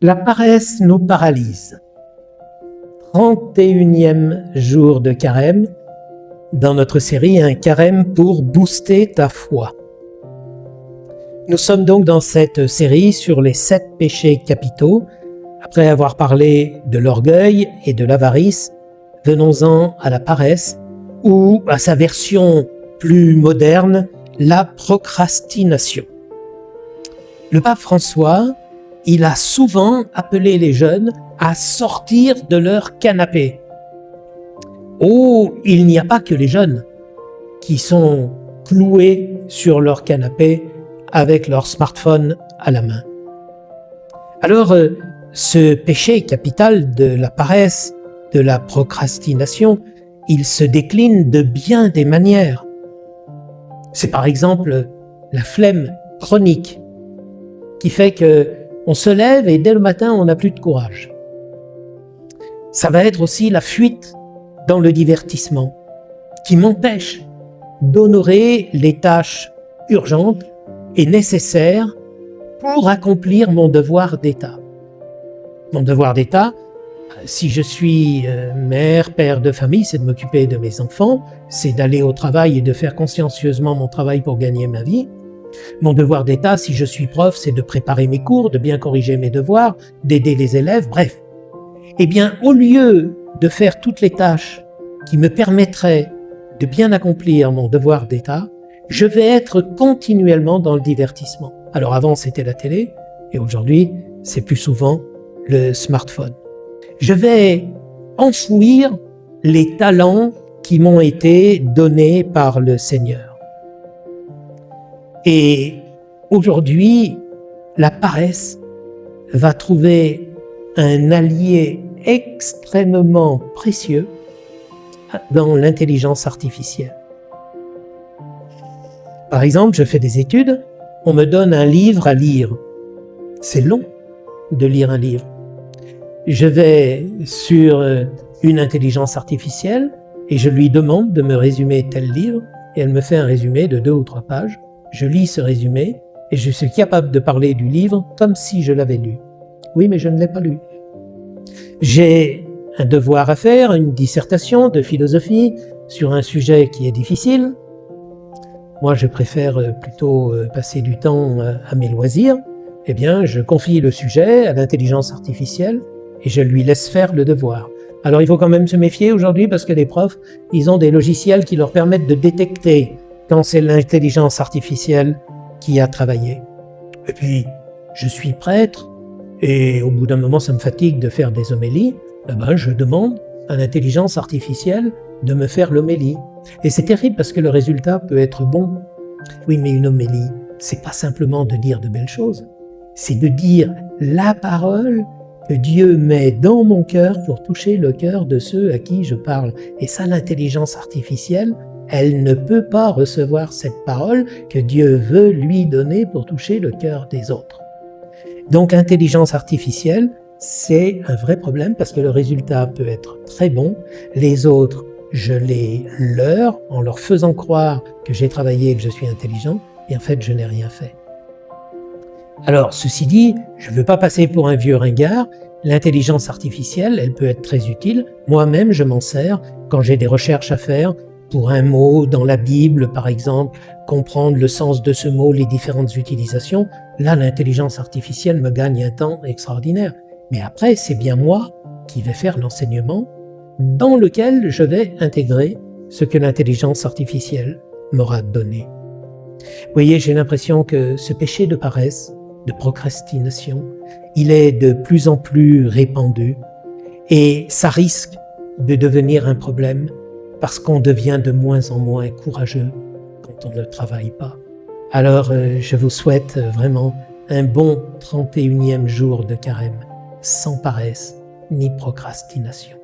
La paresse nous paralyse. 31e jour de carême, dans notre série Un carême pour booster ta foi. Nous sommes donc dans cette série sur les 7 péchés capitaux. Après avoir parlé de l'orgueil et de l'avarice, venons-en à la paresse, ou à sa version plus moderne, la procrastination. Le pape François, il a souvent appelé les jeunes à sortir de leur canapé. Oh, il n'y a pas que les jeunes qui sont cloués sur leur canapé avec leur smartphone à la main. Alors, ce péché capital de la paresse, de la procrastination, il se décline de bien des manières. C'est par exemple la flemme chronique qui fait qu'on se lève et dès le matin, on n'a plus de courage. Ça va être aussi la fuite dans le divertissement qui m'empêche d'honorer les tâches urgentes et nécessaires pour accomplir mon devoir d'État. Mon devoir d'État, si je suis mère, père de famille, c'est de m'occuper de mes enfants, c'est d'aller au travail et de faire consciencieusement mon travail pour gagner ma vie. Mon devoir d'État, si je suis prof, c'est de préparer mes cours, de bien corriger mes devoirs, d'aider les élèves, bref. Eh bien, au lieu de faire toutes les tâches qui me permettraient de bien accomplir mon devoir d'État, je vais être continuellement dans le divertissement. Alors avant, c'était la télé, et aujourd'hui, c'est plus souvent le smartphone. Je vais enfouir les talents qui m'ont été donnés par le Seigneur. Et aujourd'hui, la paresse va trouver un allié extrêmement précieux dans l'intelligence artificielle. Par exemple, je fais des études, on me donne un livre à lire. C'est long de lire un livre. Je vais sur une intelligence artificielle et je lui demande de me résumer tel livre et elle me fait un résumé de 2 ou 3 pages. Je lis ce résumé et je suis capable de parler du livre comme si je l'avais lu. Oui, mais je ne l'ai pas lu. J'ai un devoir à faire, une dissertation de philosophie sur un sujet qui est difficile. Moi, je préfère plutôt passer du temps à mes loisirs. Eh bien, je confie le sujet à l'intelligence artificielle et je lui laisse faire le devoir. Alors, il faut quand même se méfier aujourd'hui parce que les profs, ils ont des logiciels qui leur permettent de détecter quand c'est l'intelligence artificielle qui a travaillé. Et puis, je suis prêtre et au bout d'un moment, ça me fatigue de faire des homélies. Eh ben, je demande à l'intelligence artificielle de me faire l'homélie. Et c'est terrible parce que le résultat peut être bon. Oui, mais une homélie, c'est pas simplement de dire de belles choses. C'est de dire la parole que Dieu met dans mon cœur pour toucher le cœur de ceux à qui je parle. Et ça, l'intelligence artificielle, elle ne peut pas recevoir cette parole que Dieu veut lui donner pour toucher le cœur des autres. Donc, intelligence artificielle, c'est un vrai problème parce que le résultat peut être très bon. Les autres, je les leurre en leur faisant croire que j'ai travaillé et que je suis intelligent, et en fait, je n'ai rien fait. Alors, ceci dit, je ne veux pas passer pour un vieux ringard. L'intelligence artificielle, elle peut être très utile. Moi-même, je m'en sers quand j'ai des recherches à faire pour un mot dans la Bible, par exemple, comprendre le sens de ce mot, les différentes utilisations. Là, l'intelligence artificielle me gagne un temps extraordinaire. Mais après, c'est bien moi qui vais faire l'enseignement dans lequel je vais intégrer ce que l'intelligence artificielle m'aura donné. Vous voyez, j'ai l'impression que ce péché de paresse, de procrastination, il est de plus en plus répandu et ça risque de devenir un problème parce qu'on devient de moins en moins courageux quand on ne travaille pas. Alors, je vous souhaite vraiment un bon 31e jour de carême, sans paresse ni procrastination.